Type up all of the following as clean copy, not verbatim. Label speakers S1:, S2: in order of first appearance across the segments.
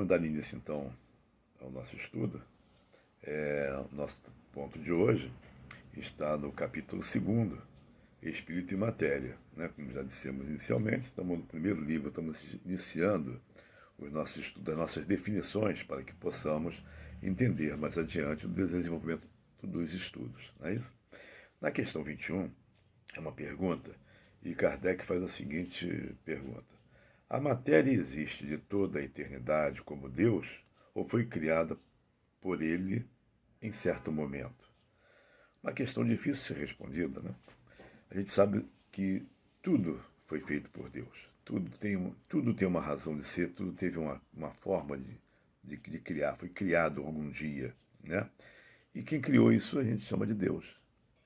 S1: Vamos dar início, então, ao nosso estudo. O nosso ponto de hoje está no capítulo 2, Espírito e Matéria. Né? Como já dissemos inicialmente, estamos no primeiro livro, estamos iniciando os nossos estudos, as nossas definições, para que possamos entender mais adiante o desenvolvimento dos estudos. Não é isso? Na questão 21, é uma pergunta, e Kardec faz a seguinte pergunta: a matéria existe de toda a eternidade como Deus, ou foi criada por Ele em certo momento? Uma questão difícil de ser respondida, né? A gente sabe que tudo foi feito por Deus. Tudo tem uma razão de ser, tudo teve uma forma de criar, foi criado algum dia, né? E quem criou isso a gente chama de Deus.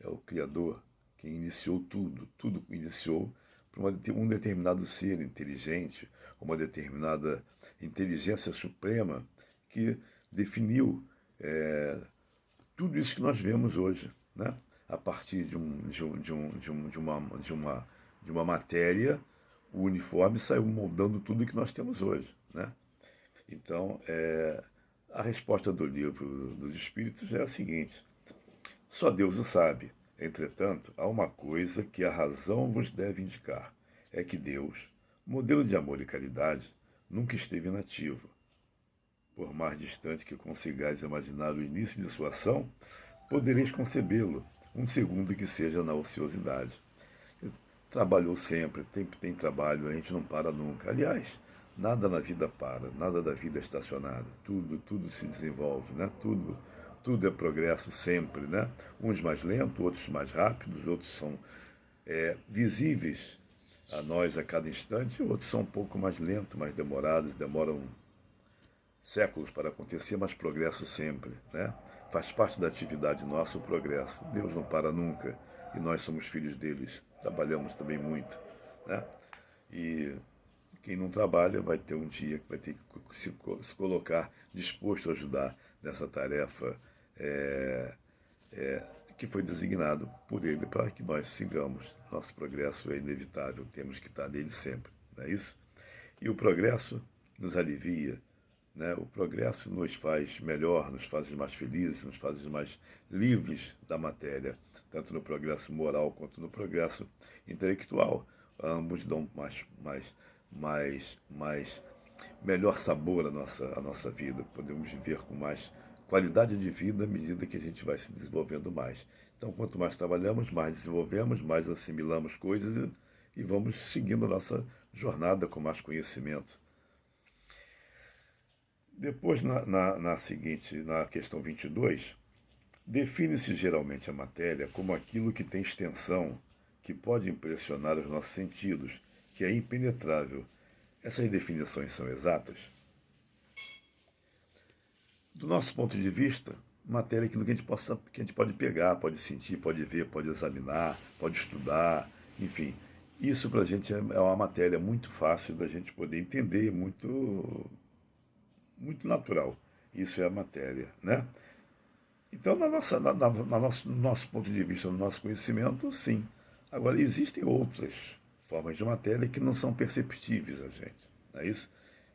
S1: É o Criador, quem iniciou tudo. Tudo iniciou por um determinado ser inteligente, uma determinada inteligência suprema que definiu tudo isso que nós vemos hoje, né? A partir de uma matéria, o uniforme saiu moldando tudo que nós temos hoje, né? Então, a resposta do livro dos Espíritos é a seguinte: só Deus o sabe. Entretanto, há uma coisa que a razão vos deve indicar: é que Deus, modelo de amor e caridade, nunca esteve inativo. Por mais distante que consigais imaginar o início de sua ação, podereis concebê-lo, um segundo que seja na ociosidade. Trabalhou sempre, tem trabalho, a gente não para nunca. Aliás, nada na vida para, nada da vida é estacionado. Tudo se desenvolve, né? Tudo é progresso sempre, né? Uns mais lentos, outros mais rápidos, outros são visíveis a nós a cada instante, outros são um pouco mais lentos, mais demorados, demoram séculos para acontecer, mas progresso sempre, né? Faz parte da atividade nossa o progresso. Deus não para nunca e nós somos filhos deles, trabalhamos também muito, né? E quem não trabalha vai ter um dia que vai ter que se colocar disposto a ajudar nessa tarefa que foi designado por ele para que nós sigamos. Nosso progresso é inevitável, temos que estar nele sempre, não é isso? E o progresso nos alivia, né? O progresso nos faz melhor, nos faz mais felizes, nos faz mais livres da matéria, tanto no progresso moral quanto no progresso intelectual. Ambos dão melhor sabor à nossa vida. Podemos viver com mais qualidade de vida à medida que a gente vai se desenvolvendo mais. Então, quanto mais trabalhamos, mais desenvolvemos, mais assimilamos coisas e vamos seguindo a nossa jornada com mais conhecimento. Depois, na questão 22, define-se geralmente a matéria como aquilo que tem extensão, que pode impressionar os nossos sentidos, que é impenetrável. Essas definições são exatas? Do nosso ponto de vista, matéria é aquilo que a gente pode pegar, pode sentir, pode ver, pode examinar, pode estudar, enfim. Isso para a gente é uma matéria muito fácil da gente poder entender, muito natural. Isso é a matéria, né? Então, no nosso ponto de vista, no nosso conhecimento, sim. Agora, existem outras formas de matéria que não são perceptíveis a gente. Não é isso?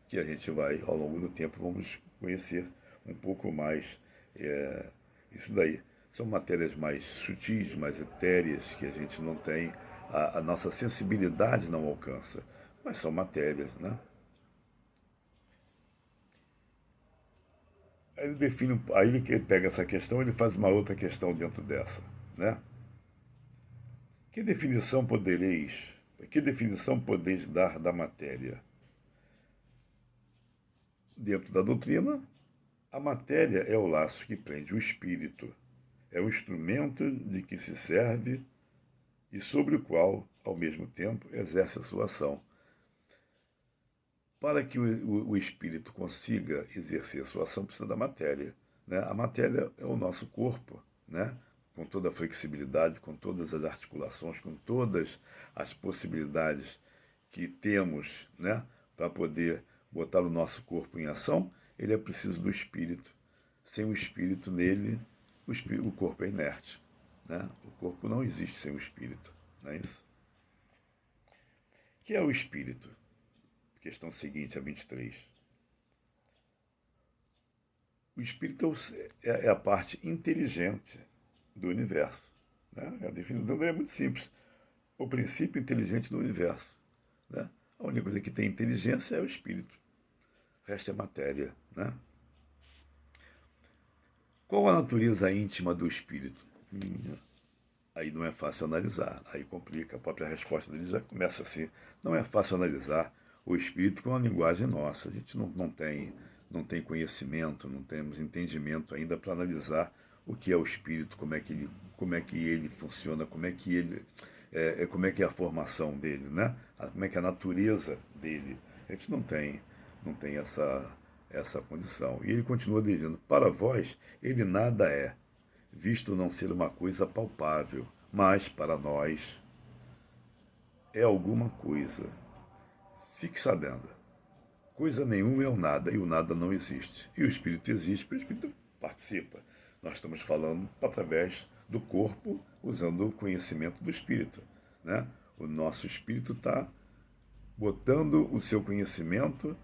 S1: Que a gente vai, ao longo do tempo, vamos conhecer um pouco mais isso daí. São matérias mais sutis, mais etéreas, que a gente não tem, a nossa sensibilidade não alcança. Mas são matérias, né? Aí ele pega essa questão, ele faz uma outra questão dentro dessa, né? Que definição podeis dar da matéria? Dentro da doutrina, a matéria é o laço que prende o espírito, é o instrumento de que se serve e sobre o qual, ao mesmo tempo, exerce a sua ação. Para que o espírito consiga exercer a sua ação, precisa da matéria, né? A matéria é o nosso corpo, né? Com toda a flexibilidade, com todas as articulações, com todas as possibilidades que temos, né? Para poder botar o nosso corpo em ação, ele é preciso do espírito. Sem o espírito nele, o corpo é inerte, né? O corpo não existe sem o espírito, não é isso? O que é o espírito? Questão seguinte, a 23. O espírito é a parte inteligente do universo. Né? A definição é muito simples. O princípio inteligente do universo. Né? A única coisa que tem inteligência é o espírito. O resto é matéria. Né? Qual a natureza íntima do espírito? Aí não é fácil analisar. Aí complica. A própria resposta dele já começa assim. Não é fácil analisar o espírito com a linguagem nossa. A gente não tem conhecimento, não temos entendimento ainda para analisar o que é o espírito, como é que ele funciona, como é que é a formação dele, né? Como é que é a natureza dele. A gente não tem essa condição. E ele continua dizendo: para vós, ele nada é, visto não ser uma coisa palpável, mas para nós é alguma coisa. Fique sabendo, coisa nenhuma é o nada, e o nada não existe. E o espírito existe, porque o espírito participa. Nós estamos falando através do corpo, usando o conhecimento do espírito. Né? O nosso espírito está botando o seu conhecimento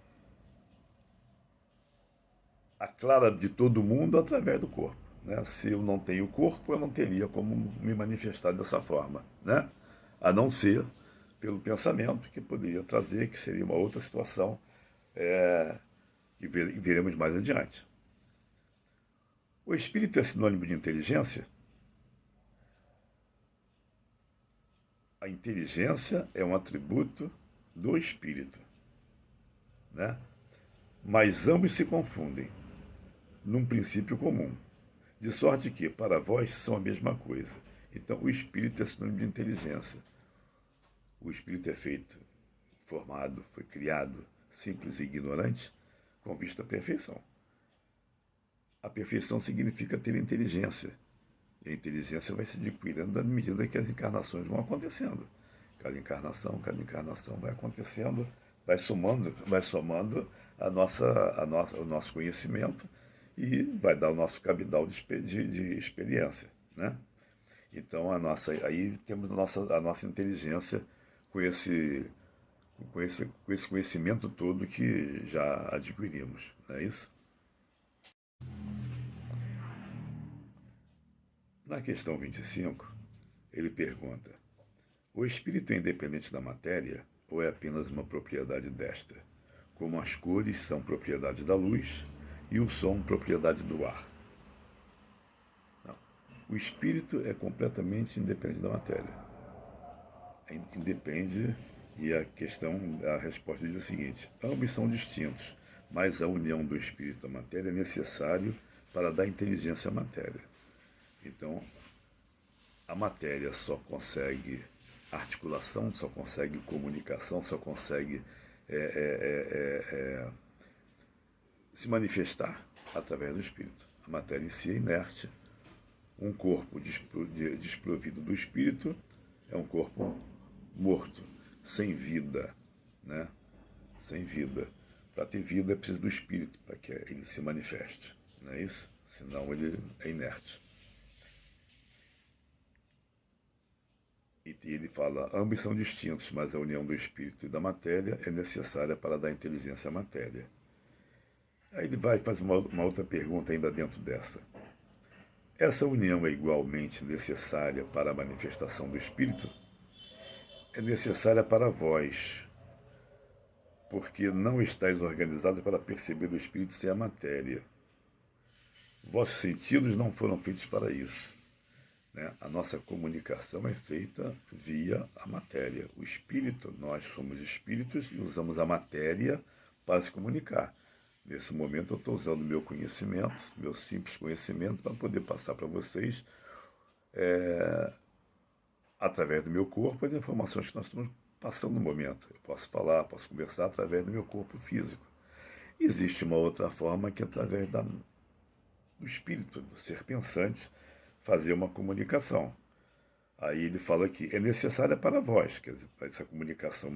S1: à clara de todo mundo através do corpo. Né? Se eu não tenho corpo, eu não teria como me manifestar dessa forma. Né? A não ser pelo pensamento, que poderia trazer, que seria uma outra situação que veremos mais adiante. O espírito é sinônimo de inteligência? A inteligência é um atributo do espírito, né? Mas ambos se confundem num princípio comum, de sorte que, para vós, são a mesma coisa. Então, o espírito é sinônimo de inteligência. O espírito é formado, foi criado, simples e ignorante, com vista à perfeição. A perfeição significa ter inteligência. E a inteligência vai se adquirindo à medida que as encarnações vão acontecendo. Cada encarnação vai acontecendo, vai somando o nosso conhecimento e vai dar o nosso cabidal de experiência. Né? Então, aí temos a nossa inteligência com esse conhecimento todo que já adquirimos. Não é isso? Na questão 25, ele pergunta: o espírito é independente da matéria ou é apenas uma propriedade desta, como as cores são propriedade da luz e o som propriedade do ar? Não. O espírito é completamente independente da matéria. Independe, e a resposta diz o seguinte: ambos são distintos, mas a união do espírito e da matéria é necessário para dar inteligência à matéria. Então, a matéria só consegue articulação, só consegue comunicação, só consegue se manifestar através do espírito. A matéria em si é inerte. Um corpo desprovido do espírito é um corpo morto, sem vida. Né? Sem vida. Para ter vida é preciso do espírito, para que ele se manifeste. Não é isso? Senão ele é inerte. E ele fala: ambos são distintos, mas a união do espírito e da matéria é necessária para dar inteligência à matéria. Aí ele vai fazer uma outra pergunta ainda dentro dessa. Essa união é igualmente necessária para a manifestação do espírito? É necessária para vós, porque não estáis organizados para perceber o espírito sem a matéria. Vossos sentidos não foram feitos para isso. Né? A nossa comunicação é feita via a matéria. O espírito, nós somos espíritos e usamos a matéria para se comunicar. Nesse momento eu estou usando meu conhecimento, meu simples conhecimento, para poder passar para vocês, através do meu corpo, as informações que nós estamos passando no momento. Eu posso falar, posso conversar através do meu corpo físico. Existe uma outra forma que é através do espírito, do ser pensante, fazer uma comunicação. Aí ele fala que é necessária para vós, quer dizer, essa comunicação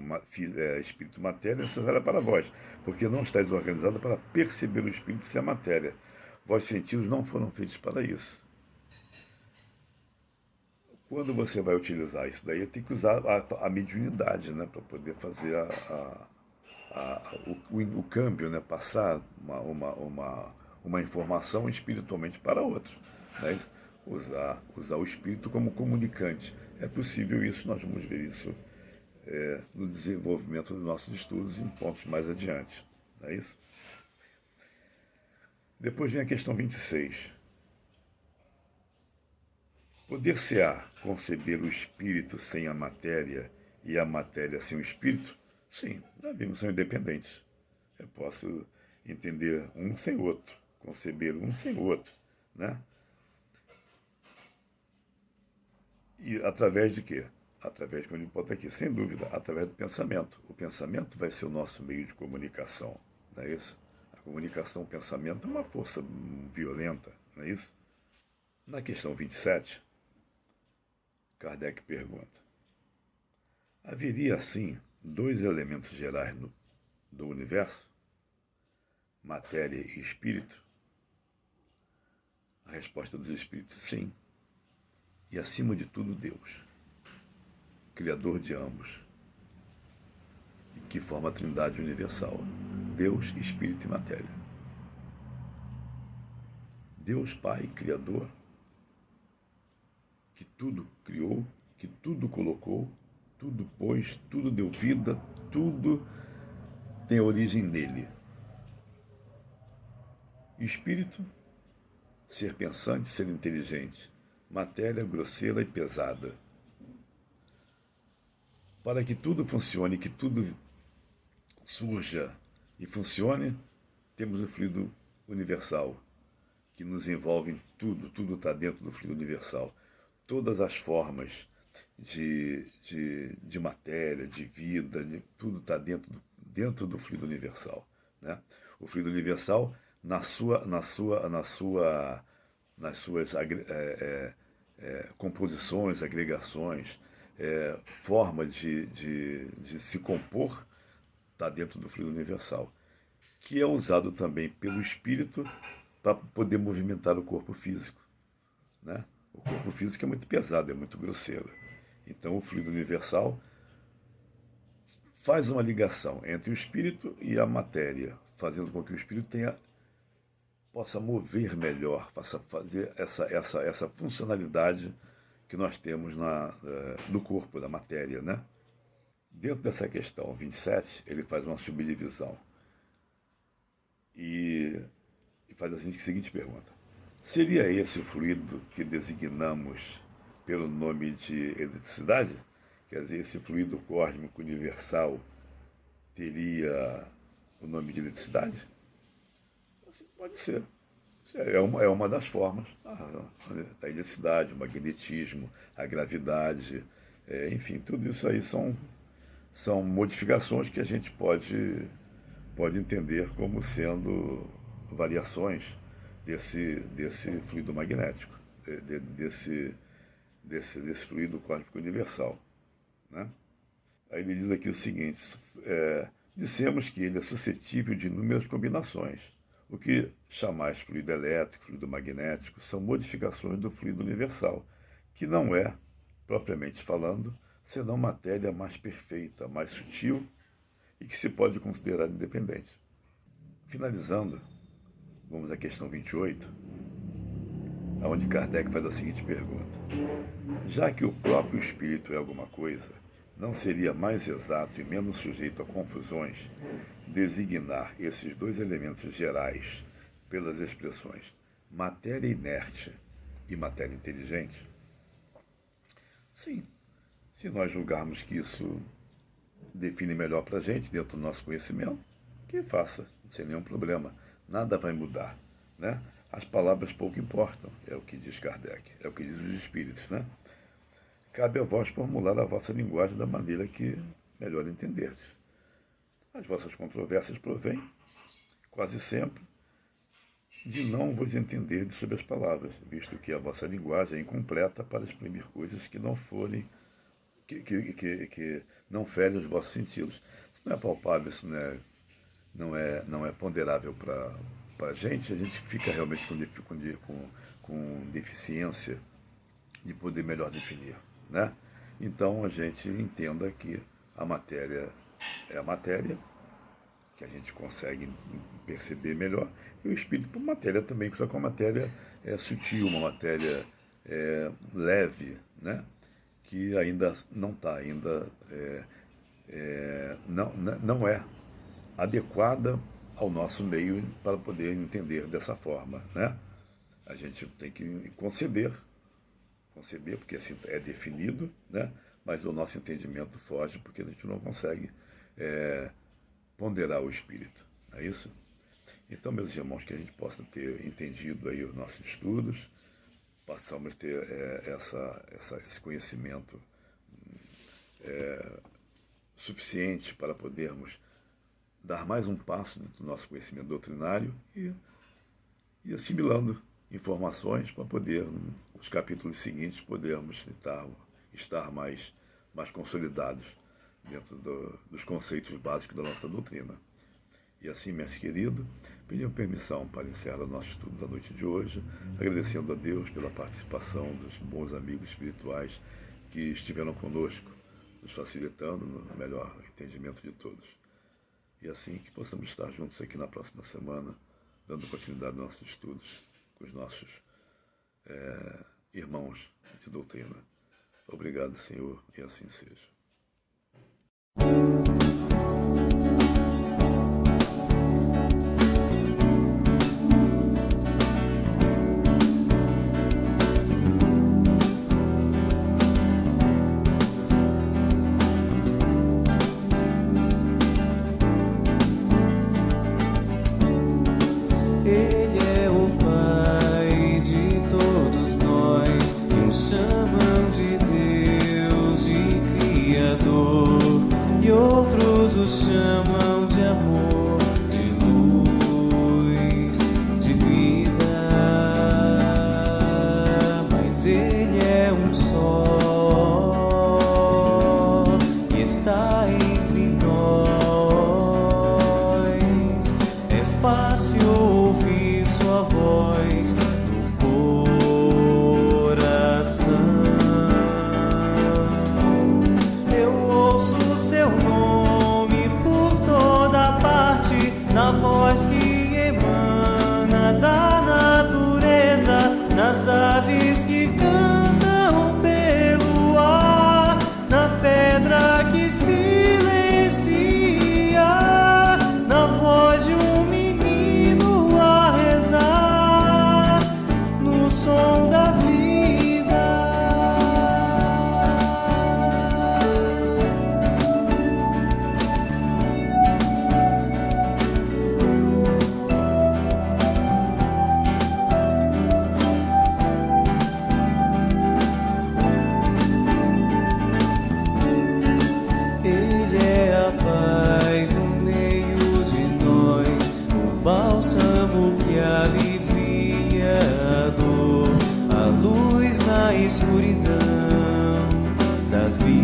S1: espírito-matéria é necessária para vós, porque não estáis organizados para perceber o espírito sem a matéria. Vossos sentidos não foram feitos para isso. Quando você vai utilizar isso daí, tem que usar a mediunidade, né, para poder fazer o câmbio, né, passar uma informação espiritualmente para outra, né? Usar o espírito como comunicante. É possível isso, nós vamos ver isso no desenvolvimento dos nossos estudos em pontos mais adiante. Não é isso? Depois vem a questão 26. Poder-se-á conceber o espírito sem a matéria e a matéria sem o espírito? Sim, nós vimos, são independentes. Eu posso entender um sem o outro, conceber um sem o outro, né? E através de quê? Através, como ele bota aqui, sem dúvida, através do pensamento. O pensamento vai ser o nosso meio de comunicação, não é isso? A comunicação, o pensamento é uma força violenta, não é isso? Na questão 27, Kardec pergunta: haveria, assim, dois elementos gerais do universo? Matéria e espírito? A resposta dos espíritos, sim. E, acima de tudo, Deus, Criador de ambos, e que forma a Trindade universal: Deus, Espírito e Matéria. Deus Pai, Criador, que tudo criou, que tudo colocou, tudo pôs, tudo deu vida, tudo tem origem nele. Espírito, ser pensante, ser inteligente. Matéria grosseira e pesada. Para que tudo funcione, que tudo surja e funcione, temos o fluido universal, que nos envolve em tudo, tudo está dentro do fluido universal. Todas as formas de matéria, de vida, tudo está dentro do fluido universal, né? O fluido universal, nas suas composições, agregações, forma de se compor, está dentro do fluido universal, que é usado também pelo espírito para poder movimentar o corpo físico, né? O corpo físico é muito pesado, é muito grosseiro. Então o fluido universal faz uma ligação entre o espírito e a matéria, fazendo com que o espírito possa mover melhor, possa fazer essa funcionalidade que nós temos no corpo, da matéria, né? Dentro dessa questão 27, ele faz uma subdivisão e faz a seguinte pergunta: seria esse o fluido que designamos pelo nome de eletricidade? Quer dizer, esse fluido cósmico universal teria o nome de eletricidade? Assim, pode ser. É uma das formas. A eletricidade, o magnetismo, a gravidade, enfim, tudo isso aí são modificações que a gente pode entender como sendo variações desse fluido magnético, desse fluido cósmico universal, né? Aí ele diz aqui o seguinte: dissemos que ele é suscetível de inúmeras combinações. O que chamais fluido elétrico, fluido magnético, são modificações do fluido universal, que não é, propriamente falando, senão matéria mais perfeita, mais sutil e que se pode considerar independente. Finalizando, vamos à questão 28, onde Kardec faz a seguinte pergunta: já que o próprio espírito é alguma coisa, não seria mais exato e menos sujeito a confusões designar esses dois elementos gerais pelas expressões matéria inerte e matéria inteligente? Sim, se nós julgarmos que isso define melhor para a gente, dentro do nosso conhecimento, que faça, sem nenhum problema. Nada vai mudar, né? As palavras pouco importam, é o que diz Kardec, é o que diz os espíritos, né? Cabe a vós formular a vossa linguagem da maneira que melhor entenderdes. As vossas controvérsias provêm, quase sempre, de não vos entenderdes sobre as palavras, visto que a vossa linguagem é incompleta para exprimir coisas que não forem, que não ferem os vossos sentidos. Isso não é palpável, isso não é ponderável para a gente fica realmente com deficiência de poder melhor definir, né? Então a gente entenda que a matéria é a matéria, que a gente consegue perceber melhor, e o espírito por matéria também, só que uma matéria sutil, uma matéria leve, né? Que ainda não está, não é adequada ao nosso meio para poder entender dessa forma, né? A gente tem que conceber, porque assim é definido, né? Mas o nosso entendimento foge porque a gente não consegue ponderar o espírito, não é isso? Então, meus irmãos, que a gente possa ter entendido aí os nossos estudos, possamos ter esse conhecimento suficiente para podermos dar mais um passo dentro do nosso conhecimento doutrinário e assimilando informações para poder, nos capítulos seguintes, podermos estar mais consolidados dentro dos conceitos básicos da nossa doutrina. E assim, meus queridos, pedimos permissão para encerrar o nosso estudo da noite de hoje, agradecendo a Deus pela participação dos bons amigos espirituais que estiveram conosco, nos facilitando no melhor entendimento de todos. E assim que possamos estar juntos aqui na próxima semana, dando continuidade aos nossos estudos com os nossos irmãos de doutrina. Obrigado, Senhor, e assim seja.
S2: Chamam de amor, de luz, de vida, mas Ele é um só e está entre nós. É fácil ouvir sua voz no coração. Eu ouço seu nome na voz que emana da natureza, nas aves que cantam pelo ar, na pedra que silencia, na voz de um menino a rezar, no som da vida. Bálsamo que alivia a dor, a luz na escuridão da vida.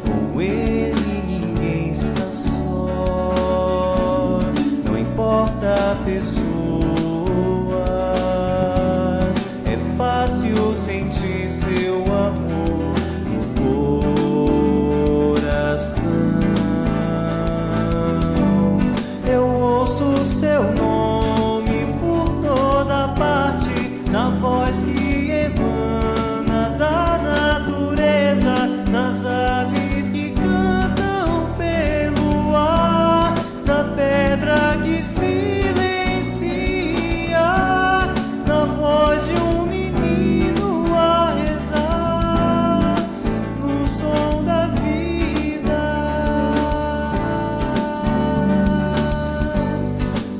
S2: Com Ele ninguém está só, não importa a pessoa, é fácil sentir seu amor no coração. Eu ouço seu nome por toda parte, na voz que emana da natureza, nas aves que cantam pelo ar, na pedra que silencia, na voz de um menino a rezar, no som da vida.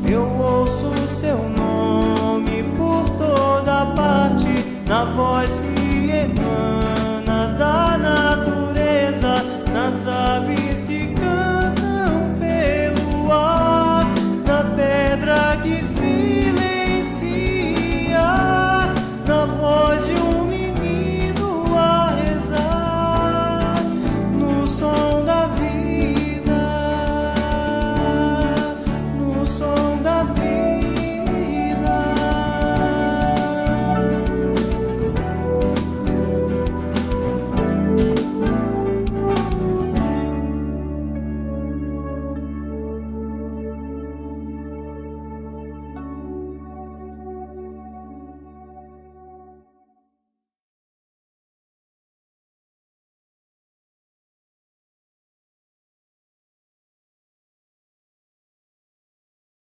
S2: Eu ouço seu nome por toda parte, na voz que emana